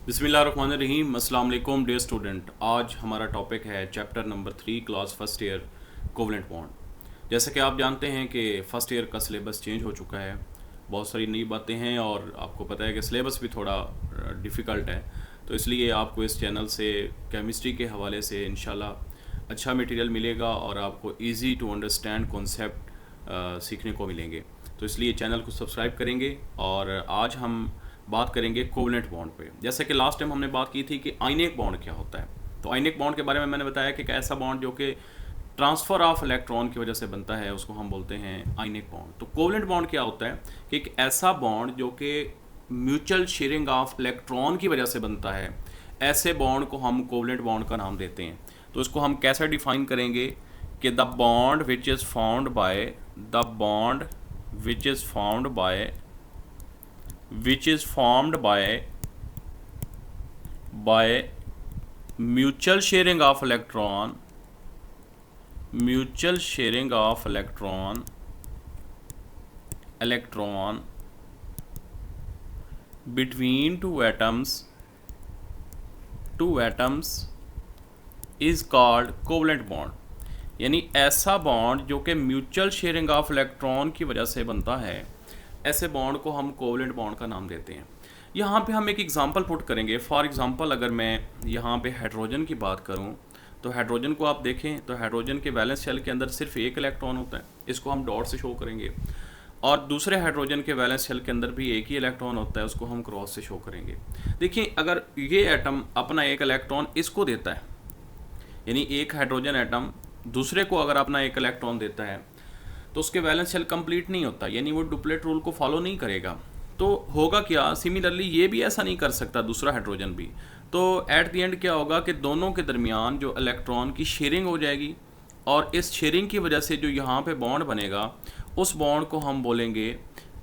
बिस्मिल्लाहिर्रहमानिर्रहीम। अस्सलाम वालेकुम डियर स्टूडेंट। आज हमारा टॉपिक है chapter number 3 class first year covalent bond. जैसे कि आप जानते हैं कि फ़र्स्ट ईयर का सिलेबस चेंज हो चुका है, बहुत सारी नई बातें हैं और आपको पता है कि सिलेबस भी थोड़ा डिफ़िकल्ट है। तो इसलिए आपको इस चैनल से केमिस्ट्री के हवाले से इंशाल्लाह अच्छा मटेरियल मिलेगा और आपको इजी टू अंडरस्टैंड कॉन्सेप्ट सीखने को मिलेंगे। तो इसलिए चैनल को सब्सक्राइब करेंगे। और आज हम बात करेंगे कोवलेंट बॉन्ड पे। जैसे कि लास्ट टाइम हमने बात की थी कि आयनिक बॉन्ड क्या होता है। तो आयनिक बॉन्ड के बारे में मैंने बताया कि एक ऐसा बॉन्ड जो कि ट्रांसफ़र ऑफ इलेक्ट्रॉन की वजह से बनता है, उसको हम बोलते हैं आयनिक बॉन्ड। तो कोवलेंट बॉन्ड क्या होता है कि एक ऐसा बॉन्ड जो कि म्यूचुअल शेयरिंग ऑफ इलेक्ट्रॉन की वजह से बनता है, ऐसे बॉन्ड को हम कोवलेंट बॉन्ड का नाम देते हैं। तो इसको हम कैसे डिफाइन करेंगे कि the bond which is found by the bond which is found by which is formed by mutual sharing of electron between two atoms is called covalent bond। यानी ऐसा बॉन्ड जो कि म्यूचुअल शेयरिंग ऑफ इलेक्ट्रॉन की वजह से बनता है, ऐसे बॉन्ड को हम कोवलेंट बॉन्ड का नाम देते हैं। यहाँ पे हम एक एग्जांपल पुट करेंगे। फॉर एग्जांपल अगर मैं यहाँ पे हाइड्रोजन की बात करूँ तो हाइड्रोजन को आप देखें तो हाइड्रोजन के वैलेंस शेल के अंदर सिर्फ एक इलेक्ट्रॉन होता है, इसको हम डॉट से शो करेंगे। और दूसरे हाइड्रोजन के वैलेंस शेल के अंदर भी एक ही इलेक्ट्रॉन होता है, उसको हम क्रॉस से शो करेंगे। देखिए अगर ये एटम अपना एक इलेक्ट्रॉन इसको देता है, यानी एक हाइड्रोजन एटम दूसरे को अगर अपना एक इलेक्ट्रॉन देता है तो उसके वैलेंस शेल कंप्लीट नहीं होता, यानी वो डुप्लेट रूल को फॉलो नहीं करेगा। तो होगा क्या, सिमिलरली ये भी ऐसा नहीं कर सकता, दूसरा हाइड्रोजन भी। तो एट द एंड क्या होगा कि दोनों के दरमियान जो इलेक्ट्रॉन की शेयरिंग हो जाएगी और इस शेयरिंग की वजह से जो यहाँ पे बॉन्ड बनेगा उस बॉन्ड को हम बोलेंगे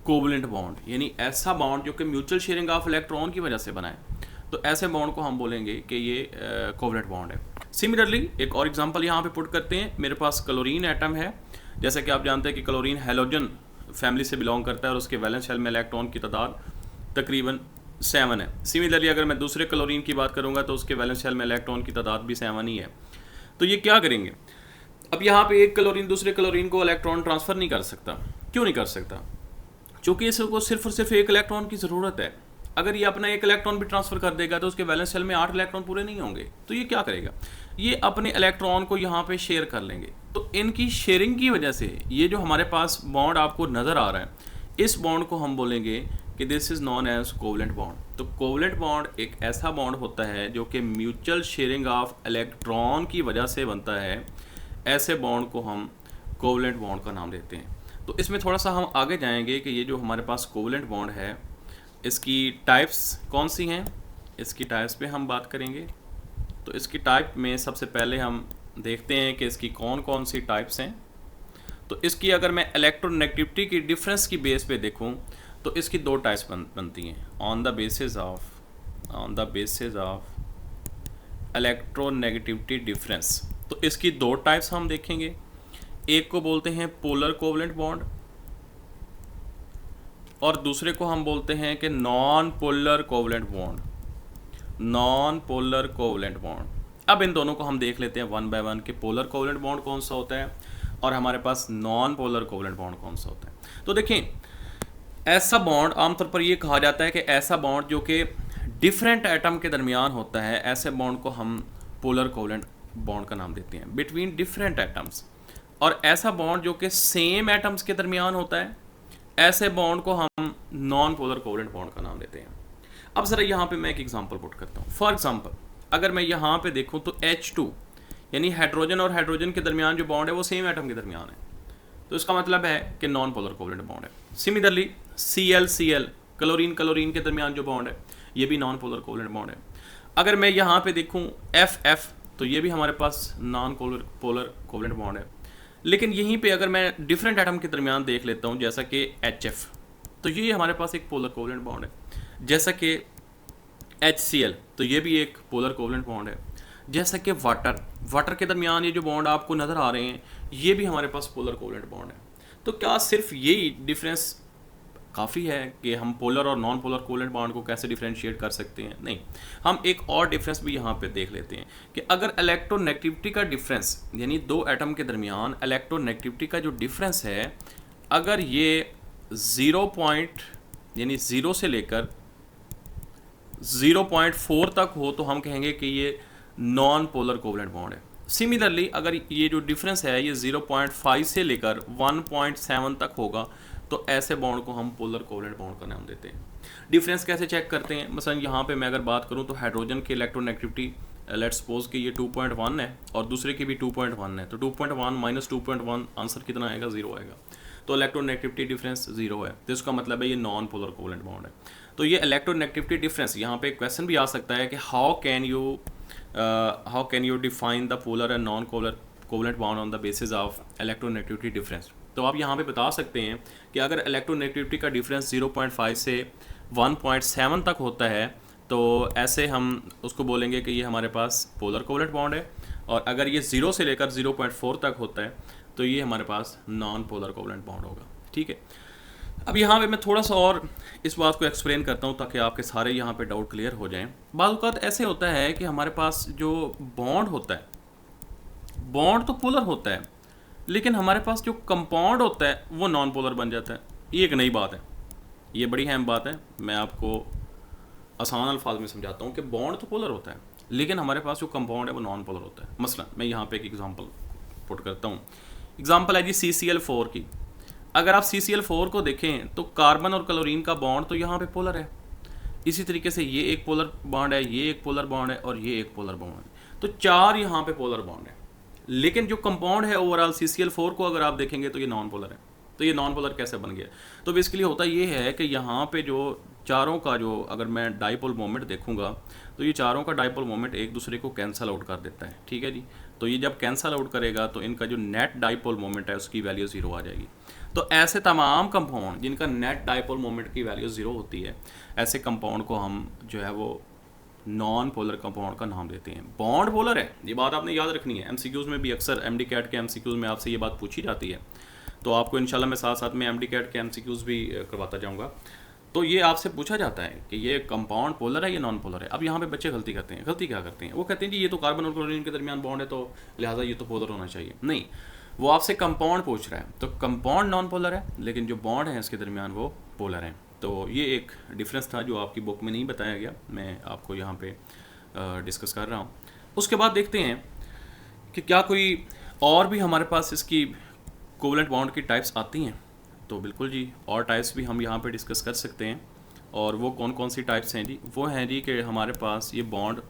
कोवलेंट बॉन्ड। यानी ऐसा बॉन्ड जो कि म्यूचुअल शेयरिंग ऑफ इलेक्ट्रॉन की वजह से बना है, तो ऐसे बॉन्ड को हम बोलेंगे कि ये कोवलेंट बॉन्ड है। सिमिलरली एक और एग्जांपल यहाँ पे पुट करते हैं। मेरे पास क्लोरीन एटम है। जैसे कि आप जानते हैं कि क्लोरीन हैलोजन फैमिली से बिलोंग करता है और उसके वैलेंस शेल में इलेक्ट्रॉन की तादाद तकरीबन 7 है। सिमिलरली अगर मैं दूसरे क्लोरीन की बात करूँगा तो उसके वैलेंस शेल में इलेक्ट्रॉन की तादाद भी 7 ही है। तो ये क्या करेंगे, अब यहाँ पे एक क्लोरीन दूसरे क्लोरीन को इलेक्ट्रॉन ट्रांसफ़र नहीं कर सकता। क्यों नहीं कर सकता? चूँकि इसको सिर्फ और सिर्फ एक इलेक्ट्रॉन की ज़रूरत है। अगर ये अपना एक इलेक्ट्रॉन भी ट्रांसफ़र कर देगा तो उसके वैलेंस शेल में 8 इलेक्ट्रॉन पूरे नहीं होंगे। तो ये क्या करेगा, ये अपने इलेक्ट्रॉन को यहाँ पे शेयर कर लेंगे। तो इनकी शेयरिंग की वजह से ये जो हमारे पास बॉन्ड आपको नज़र आ रहा है, इस बॉन्ड को हम बोलेंगे कि this is known as covalent bond. तो कोवलेंट बॉन्ड एक ऐसा बॉन्ड होता है जो कि म्यूचुअल शेयरिंग ऑफ इलेक्ट्रॉन की वजह से बनता है, ऐसे बॉन्ड को हम कोवलेंट बॉन्ड का नाम देते हैं। तो इसमें थोड़ा सा हम आगे जाएंगे कि ये जो हमारे पास कोवलेंट बॉन्ड है इसकी टाइप्स कौन सी हैं, इसकी टाइप्स पे हम बात करेंगे। तो इसकी टाइप में सबसे पहले हम देखते हैं कि इसकी कौन कौन सी टाइप्स हैं। तो इसकी अगर मैं इलेक्ट्रोनेगेटिविटी की डिफरेंस की बेस पे देखूं तो इसकी दो टाइप्स बनती हैं on the basis of electronegativity difference. तो इसकी दो टाइप्स हम देखेंगे। एक को बोलते हैं पोलर कोवलेंट बॉन्ड और दूसरे को हम बोलते हैं कि नॉन पोलर कोवलेंट बॉन्ड। अब इन दोनों को हम देख लेते हैं वन बाय वन कि पोलर कोवलेंट बॉन्ड कौन सा होता है और हमारे पास नॉन पोलर कोवलेंट बॉन्ड कौन सा होता है। तो देखें, ऐसा बॉन्ड आमतौर पर ये कहा जाता है कि ऐसा बॉन्ड जो कि डिफरेंट एटम के दरमियान होता है, ऐसे बॉन्ड को हम पोलर कोवलेंट बॉन्ड का नाम देते हैं, बिटवीन डिफरेंट एटम्स। और ऐसा बॉन्ड जो कि सेम एटम्स के दरमियान होता है, ऐसे बॉन्ड को हम नॉन पोलर कोवलेंट बॉन्ड का नाम देते हैं। अब ज़रा यहाँ पे मैं एक एग्जांपल पुट करता हूँ। फॉर एग्जांपल अगर मैं यहाँ पे देखूँ तो H2 यानी हाइड्रोजन और हाइड्रोजन के दरमियान जो बॉन्ड है वो सेम एटम के दरमियान है, तो इसका मतलब है कि नॉन पोलर कोवलेंट बॉन्ड है। सिमिलरली Cl क्लोरीन के दरमियान जो बॉन्ड है ये भी नॉन पोलर कोवलेंट बॉन्ड है। अगर मैं यहाँ पे देखूँ F तो ये भी हमारे पास नॉन पोलर कोवलेंट बॉन्ड है। लेकिन यहीं पे अगर मैं डिफरेंट एटम के दरमियान देख लेता हूँ, जैसा कि HF, तो ये हमारे पास एक पोलर कोवलेंट बॉन्ड है। जैसा कि HCl, तो ये भी एक पोलर कोवलेंट बॉन्ड है। जैसा कि वाटर के दरमियान ये जो बॉन्ड आपको नज़र आ रहे हैं, ये भी हमारे पास पोलर कोवलेंट बॉन्ड है। तो क्या सिर्फ यही डिफरेंस काफ़ी है कि हम पोलर और नॉन पोलर कोवलेंट बॉन्ड को कैसे डिफरेंशिएट कर सकते हैं, नहीं, हम एक और डिफरेंस भी यहाँ पे देख लेते हैं कि अगर इलेक्ट्रोनेगेटिविटी का डिफरेंस, यानी दो एटम के दरमियान इलेक्ट्रोनेगेटिविटी का जो डिफरेंस है, अगर ये 0 पॉइंट यानी 0 से लेकर 0.4 तक हो तो हम कहेंगे कि ये नॉन पोलर कोवलेंट बॉन्ड है। सिमिलरली अगर ये जो डिफरेंस है ये 0.5 से लेकर 1.7 तक होगा तो ऐसे बॉन्ड को हम पोलर कोवलेंट बॉन्ड का नाम देते हैं। डिफरेंस कैसे चेक करते हैं? मसलन यहाँ पे मैं अगर बात करूँ तो हाइड्रोजन की इलेक्ट्रोनेगेटिविटी लेट्स सपोज कि ये 2.1 है और दूसरे की भी 2.1 है, तो 2.1 माइनस 2.1 आंसर कितना आएगा? 0 आएगा। तो इलेक्ट्रोनेगेटिविटी डिफरेंस 0 है, तो इसका मतलब है ये नॉन पोलर कोवलेंट बॉन्ड है। तो ये इलेक्ट्रोनेगेटिविटी डिफरेंस, यहाँ पे क्वेश्चन भी आ सकता है कि how can you define the polar and non covalent bond on the basis of electronegativity difference. तो आप यहाँ पे बता सकते हैं कि अगर इलेक्ट्रोनेगेटिविटी का डिफरेंस 0.5 से 1.7 तक होता है तो ऐसे हम उसको बोलेंगे कि ये हमारे पास पोलर कोवलेंट बॉन्ड है, और अगर ये 0 से लेकर 0.4 तक होता है तो ये हमारे पास नॉन पोलर कोवलेंट बॉन्ड होगा। ठीक है, अब यहाँ पे मैं थोड़ा सा और इस बात को एक्सप्लेन करता हूँ ताकि आपके सारे यहाँ पे डाउट क्लियर हो जाएं। बाज़ औक़ात ऐसे होता है कि हमारे पास जो बॉन्ड होता है, बॉन्ड तो पोलर होता है, लेकिन हमारे पास जो कंपाउंड होता है वो नॉन पोलर बन जाता है। ये एक नई बात है, ये बड़ी अहम बात है। मैं आपको आसान अल्फाज में समझाता हूँ कि बॉन्ड तो पोलर होता है, लेकिन हमारे पास जो कंपाउंड है वो नॉन पोलर होता है। मसलन मैं यहाँ पे एक एग्जांपल पुट करता हूँ। एग्जांपल है जी CCl4 की। अगर आप CCl4 को देखें तो कार्बन और क्लोरीन का बॉन्ड तो यहाँ पे पोलर है। इसी तरीके से ये एक पोलर बॉन्ड है, ये एक पोलर बॉन्ड है और ये एक पोलर बॉन्ड है, तो 4 यहाँ पे पोलर बॉन्ड है। लेकिन जो कंपाउंड है ओवरऑल CCl4 को अगर आप देखेंगे तो ये नॉन पोलर है। तो ये नॉन पोलर कैसे बन गया? तो बेसिकली होता ये है कि यहाँ पे जो चारों का जो अगर मैं डाइपोल मोमेंट देखूंगा तो ये चारों का डाइपोल मोमेंट एक दूसरे को कैंसल आउट कर देता है। ठीक है जी, तो ये जब कैंसल आउट करेगा तो इनका जो नेट डाइपोल मोमेंट है उसकी वैल्यू 0 आ जाएगी। तो ऐसे तमाम कंपाउंड जिनका नेट डाइपोल मोमेंट की वैल्यू 0 होती है, ऐसे कंपाउंड को हम जो है वो नॉन पोलर कंपाउंड का नाम देते हैं। बॉन्ड पोलर है, ये बात आपने याद रखनी है। MCQs में भी अक्सर MD कैट के MCQs में आपसे ये बात पूछी जाती है, तो आपको इंशाल्लाह मैं साथ साथ में MD कैट के MCQs भी करवाता जाऊँगा। तो ये आपसे पूछा जाता है कि ये कंपाउंड पोलर है या नॉन पोलर है। अब यहाँ पे बच्चे गलती करते हैं। गलती क्या करते हैं? वो कहते हैं जी ये तो कार्बन और क्लोरीन के दरमियान बॉन्ड है तो लिहाजा ये तो पोलर होना चाहिए। नहीं, वो आपसे कंपाउंड पूछ रहा है, तो कंपाउंड नॉन पोलर है, लेकिन जो बॉन्ड है इसके दरमियान वो पोलर है। तो ये एक डिफरेंस था जो आपकी बुक में नहीं बताया गया, मैं आपको यहाँ पे डिस्कस कर रहा हूँ। उसके बाद देखते हैं कि क्या कोई और भी हमारे पास इसकी कोवलेंट बॉन्ड की टाइप्स आती हैं। तो बिल्कुल जी, और टाइप्स भी हम यहाँ पे डिस्कस कर सकते हैं। और वो कौन कौन सी टाइप्स हैं जी? वो हैं जी कि हमारे पास ये बॉन्ड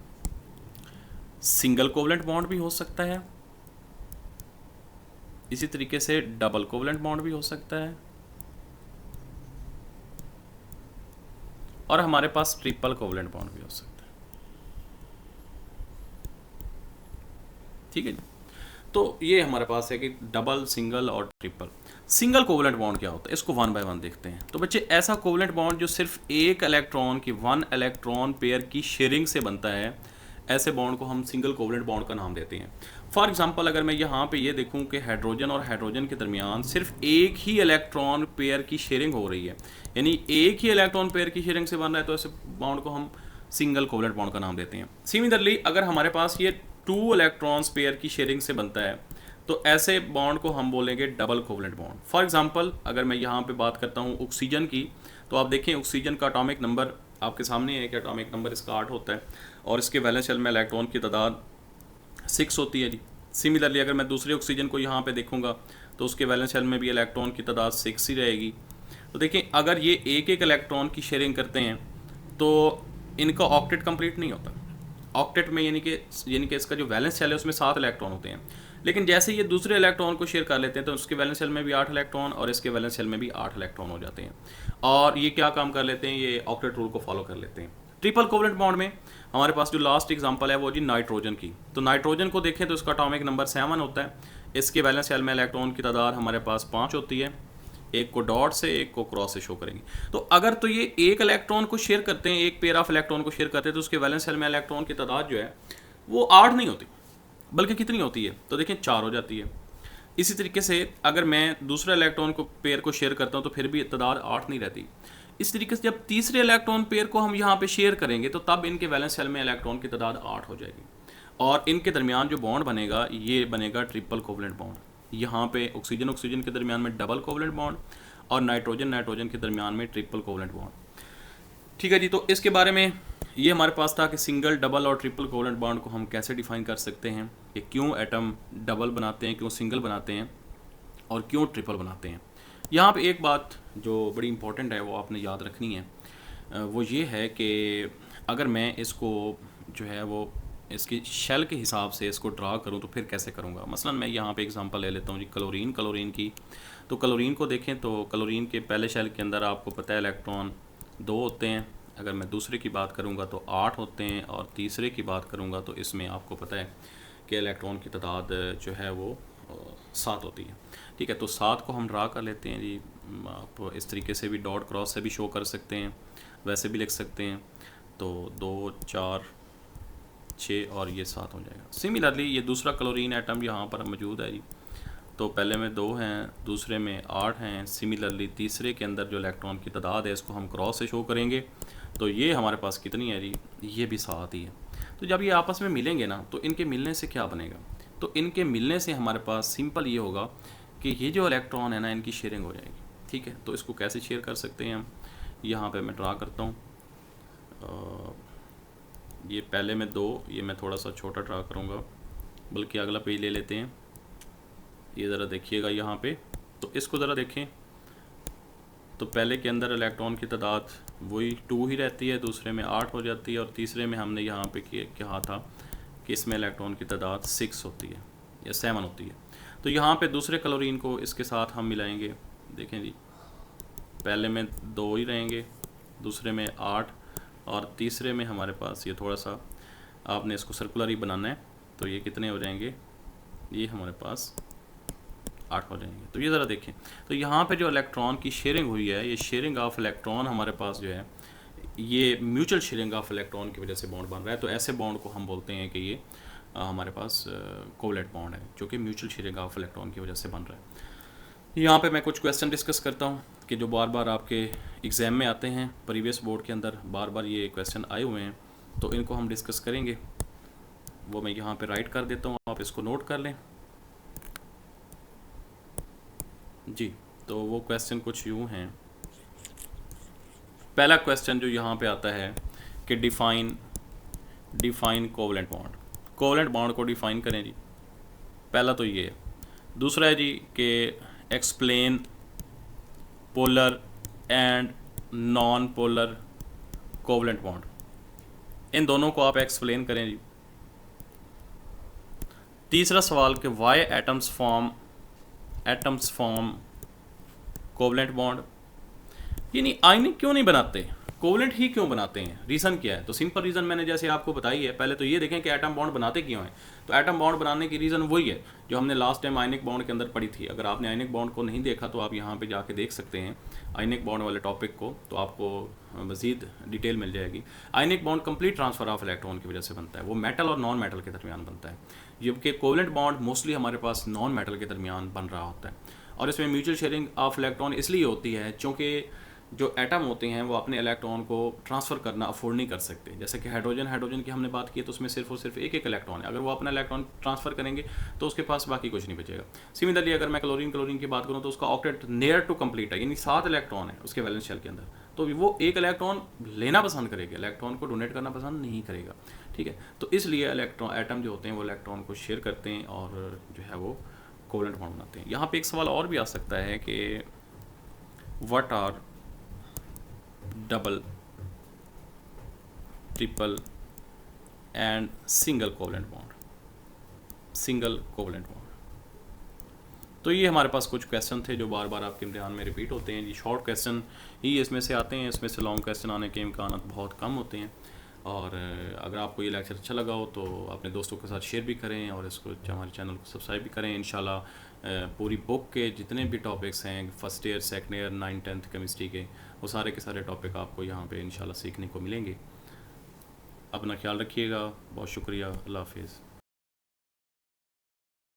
सिंगल कोवलेंट बॉन्ड भी हो सकता है, इसी तरीके से डबल कोवलेंट बॉन्ड भी हो सकता है, और हमारे पास ट्रिपल कोवलेंट बॉन्ड भी हो सकता है। ठीक है जी, तो ये हमारे पास है कि डबल, सिंगल और ट्रिपल। सिंगल कोवलेंट बॉन्ड क्या होता है, इसको 1 बाय 1 देखते हैं। तो बच्चे ऐसा कोवलेंट बॉन्ड जो सिर्फ एक इलेक्ट्रॉन की 1 इलेक्ट्रॉन पेयर की शेयरिंग से बनता है, ऐसे बॉन्ड को हम सिंगल कोवलेंट बॉन्ड का नाम देते हैं। फॉर एग्जांपल अगर मैं यहाँ पे ये देखूँ कि हाइड्रोजन और हाइड्रोजन के दरमियान सिर्फ एक ही इलेक्ट्रॉन पेयर की शेयरिंग हो रही है, यानी एक ही इलेक्ट्रॉन पेयर की शेयरिंग से बन रहा है, तो ऐसे बॉन्ड को हम सिंगल कोवलेंट बॉन्ड का नाम देते हैं। सिमिलरली अगर हमारे पास ये 2 इलेक्ट्रॉन्स पेयर की शेयरिंग से बनता है तो ऐसे बॉन्ड को हम बोलेंगे double covalent bond. For example अगर मैं यहाँ पे बात करता हूँ ऑक्सीजन की, तो आप देखें ऑक्सीजन का एटॉमिक नंबर आपके सामने है कि एटॉमिक नंबर इसका 8 होता है और इसके वैलेंस शेल में इलेक्ट्रॉन की तादाद 6 होती है जी। सिमिलरली अगर मैं दूसरे ऑक्सीजन को यहाँ पे देखूँगा तो उसके वैलेंस शेल में भी इलेक्ट्रॉन की तादाद 6 ही रहेगी। तो देखें अगर ये एक एक इलेक्ट्रॉन की शेयरिंग करते हैं तो इनका ऑक्टेट कंप्लीट नहीं होता। ऑक्टेट में यानी कि इसका जो वैलेंस शेल है उसमें 7 इलेक्ट्रॉन होते हैं, लेकिन जैसे ये दूसरे इलेक्ट्रॉन को शेयर कर लेते हैं तो उसके वैलेंस शेल में भी 8 इलेक्ट्रॉन और इसके वैलेंस शेल में भी 8 इलेक्ट्रॉन हो जाते हैं, और ये क्या काम कर लेते हैं, ये ऑक्टेट रूल को फॉलो कर लेते हैं। ट्रिपल कोवलेंट बॉन्ड में हमारे पास जो लास्ट एग्जांपल है वो जी नाइट्रोजन की। तो नाइट्रोजन को देखें तो इसका एटॉमिक नंबर 7 होता है, इसके वैलेंस शेल में इलेक्ट्रॉन की तादाद हमारे पास 5 होती है, एक को डॉट से एक को क्रॉस से शो करेंगे। तो अगर तो ये एक इलेक्ट्रॉन को शेयर करते हैं, एक पेयर ऑफ इलेक्ट्रॉन को शेयर करते हैं, तो उसके वैलेंस शेल में इलेक्ट्रॉन की तादाद जो है वो 8 नहीं होती, बल्कि कितनी होती है, तो देखें 4 हो जाती है। इसी तरीके से अगर मैं दूसरे इलेक्ट्रॉन को पेयर को शेयर करता हूँ तो फिर भी तादाद 8 नहीं रहती। इस तरीके से जब तीसरे इलेक्ट्रॉन पेयर को हम यहाँ पे शेयर करेंगे तो तब इनके वैलेंस शेल में इलेक्ट्रॉन की तादाद 8 हो जाएगी, और इनके दरमियान जो बॉन्ड बनेगा ये बनेगा ट्रिपल कोवलेंट बॉन्ड। यहाँ पे ऑक्सीजन ऑक्सीजन के दरमियान में डबल कोवलेंट बॉन्ड और नाइट्रोजन नाइट्रोजन के दरमियान में ट्रिपल कोवलेंट बॉन्ड। ठीक है जी, तो इसके बारे में ये हमारे पास था कि सिंगल, डबल और ट्रिपल कोवलेंट बॉन्ड को हम कैसे डिफाइन कर सकते हैं, कि क्यों एटम डबल बनाते हैं, क्यों सिंगल बनाते हैं और क्यों ट्रिपल बनाते हैं। यहाँ पे एक बात जो बड़ी इंपॉर्टेंट है वो आपने याद रखनी है, वो ये है कि अगर मैं इसको जो है वो इसकी शेल के हिसाब से इसको ड्रा करूँ तो फिर कैसे करूँगा। मसलन मैं यहाँ पे एग्जांपल ले लेता हूँ जी क्लोरीन की। तो क्लोरीन को देखें तो क्लोरीन के पहले शेल के अंदर आपको पता है इलेक्ट्रॉन 2 होते हैं। अगर मैं दूसरे की बात करूँगा तो 8 होते हैं, और तीसरे की बात करूँगा तो इसमें आपको पता है कि इलेक्ट्रॉन की तादाद जो है वो 7 होती है। ठीक है, तो 7 को हम ड्रा कर लेते हैं जी। आप इस तरीके से भी डॉट क्रॉस से भी शो कर सकते हैं, वैसे भी लिख सकते हैं। तो 2 4 6 और ये 7 हो जाएगा। सिमिलरली ये दूसरा क्लोरीन एटम यहाँ पर मौजूद है जी। तो पहले में 2 हैं, दूसरे में 8 हैं। सिमिलरली तीसरे के अंदर जो इलेक्ट्रॉन की तादाद है इसको हम क्रॉस से शो करेंगे, तो ये हमारे पास कितनी है जी, ये भी 7 ही है। तो जब ये आपस में मिलेंगे ना तो इनके मिलने से क्या बनेगा, तो इनके मिलने से हमारे पास सिंपल ये होगा कि ये जो इलेक्ट्रॉन है ना इनकी शेयरिंग हो जाएगी। ठीक है, तो इसको कैसे शेयर कर सकते हैं हम, यहाँ पे मैं ड्रा करता हूँ। ये पहले में 2, ये मैं थोड़ा सा छोटा ड्रा करूँगा, बल्कि अगला पेज ले लेते हैं। ये ज़रा देखिएगा यहाँ पे, तो इसको ज़रा देखें। तो पहले के अंदर इलेक्ट्रॉन की तादाद वही 2 ही रहती है, दूसरे में 8 हो जाती है, और तीसरे में हमने यहाँ पे कहा था कि इसमें इलेक्ट्रॉन की तादाद 6 होती है या 7 होती है। तो यहाँ पे दूसरे क्लोरीन को इसके साथ हम मिलाएंगे। देखें जी, पहले में 2 ही रहेंगे, दूसरे में 8, और तीसरे में हमारे पास ये थोड़ा सा आपने इसको सर्कुलर ही बनाना है। तो ये कितने हो जाएंगे, ये हमारे पास 8 हो जाएंगे। तो ये ज़रा देखें, तो यहाँ पे जो इलेक्ट्रॉन की शेयरिंग हुई है, ये शेयरिंग ऑफ इलेक्ट्रॉन हमारे पास जो है ये म्यूचुअल शेयरिंग ऑफ इलेक्ट्रॉन की वजह से बॉन्ड बन रहा है। तो ऐसे बॉन्ड को हम बोलते हैं कि ये हमारे पास कोवलेंट बॉन्ड है, जो कि म्यूचुअल शेयरिंग ऑफ इलेक्ट्रॉन की वजह से बन रहा है। यहाँ पे मैं कुछ क्वेश्चन डिस्कस करता हूँ कि जो बार बार आपके एग्ज़ाम में आते हैं, प्रीवियस बोर्ड के अंदर बार बार ये क्वेश्चन आए हुए हैं, तो इनको हम डिस्कस करेंगे। वो मैं यहाँ पे राइट कर देता हूँ, आप इसको नोट कर लें जी। तो वो क्वेश्चन कुछ यूँ हैं। पहला क्वेश्चन जो यहाँ पे आता है कि define covalent bond. Covalent bond को डिफ़ाइन करें जी, पहला तो ये है। दूसरा है जी कि explain polar and non polar covalent bond. इन दोनों को आप एक्सप्लेन करें जी। तीसरा सवाल कि why atoms form covalent bond, यानी आयनिक क्यों नहीं बनाते, कोवलेंट ही क्यों बनाते हैं, रीज़न क्या है। तो सिंपल रीज़न मैंने जैसे आपको बताई है। पहले तो ये देखें कि एटम बॉन्ड बनाते क्यों हैं। तो एटम बॉन्ड बनाने की रीज़न वही है जो हमने लास्ट टाइम आयनिक बॉन्ड के अंदर पढ़ी थी। अगर आपने आयनिक बॉन्ड को नहीं देखा तो आप यहाँ पे जाके देख सकते हैं आयनिक बॉन्ड वाले टॉपिक को, तो आपको मज़ीद डिटेल मिल जाएगी। Ionic bond complete transfer of electron की वजह से बनता है, वो मेटल और नॉन मेटल के दरमियान बनता है, जबकि कोवलेंट बॉन्ड मोस्टली हमारे पास नॉन मेटल के दरमियान बन रहा होता है। और इसमें म्यूचुअल शेयरिंग ऑफ इलेक्ट्रॉन इसलिए होती है क्योंकि जो एटम होते हैं वो अपने इलेक्ट्रॉन को ट्रांसफ़र करना अफोर्ड नहीं कर सकते। जैसे कि हाइड्रोजन की हमने बात की है, तो उसमें सिर्फ और सिर्फ एक इलेक्ट्रॉन है। अगर वो अपना इलेक्ट्रॉन ट्रांसफ़र करेंगे तो उसके पास बाकी कुछ नहीं बचेगा। सिमिलरली अगर मैं क्लोरीन की बात करूँ तो उसका ऑक्टेट नियर टू कंप्लीट है, यानी 7 इलेक्ट्रॉन है उसके वैलेंस शेल के अंदर। तो वो एक इलेक्ट्रॉन लेना पसंद करेगा, इलेक्ट्रॉन को डोनेट करना पसंद नहीं करेगा। ठीक है, तो इसलिए एटम जो होते हैं वो इलेक्ट्रॉन को शेयर करते हैं और जो है वो कोवलेंट बॉन्ड बनाते हैं। यहाँ पे एक सवाल और भी आ सकता है कि what are double, triple and single covalent bond. तो ये हमारे पास कुछ क्वेश्चन थे जो बार बार आपके इम्तिहान में रिपीट होते हैं। ये शॉर्ट क्वेश्चन ही इसमें से आते हैं, इसमें से लॉन्ग क्वेश्चन आने के इम्कान बहुत कम होते हैं। और अगर आपको ये लेक्चर अच्छा लगा हो तो अपने दोस्तों के साथ शेयर भी करें और इसको हमारे चैनल को सब्सक्राइब भी करें। इंशाल्लाह पूरी बुक के जितने भी टॉपिक्स हैं, first year, second year, 9th 10th chemistry के, वो सारे के सारे टॉपिक आपको यहाँ पे इंशाल्लाह सीखने को मिलेंगे। अपना ख्याल रखिएगा, बहुत शुक्रिया, अल्लाह हाफिज़।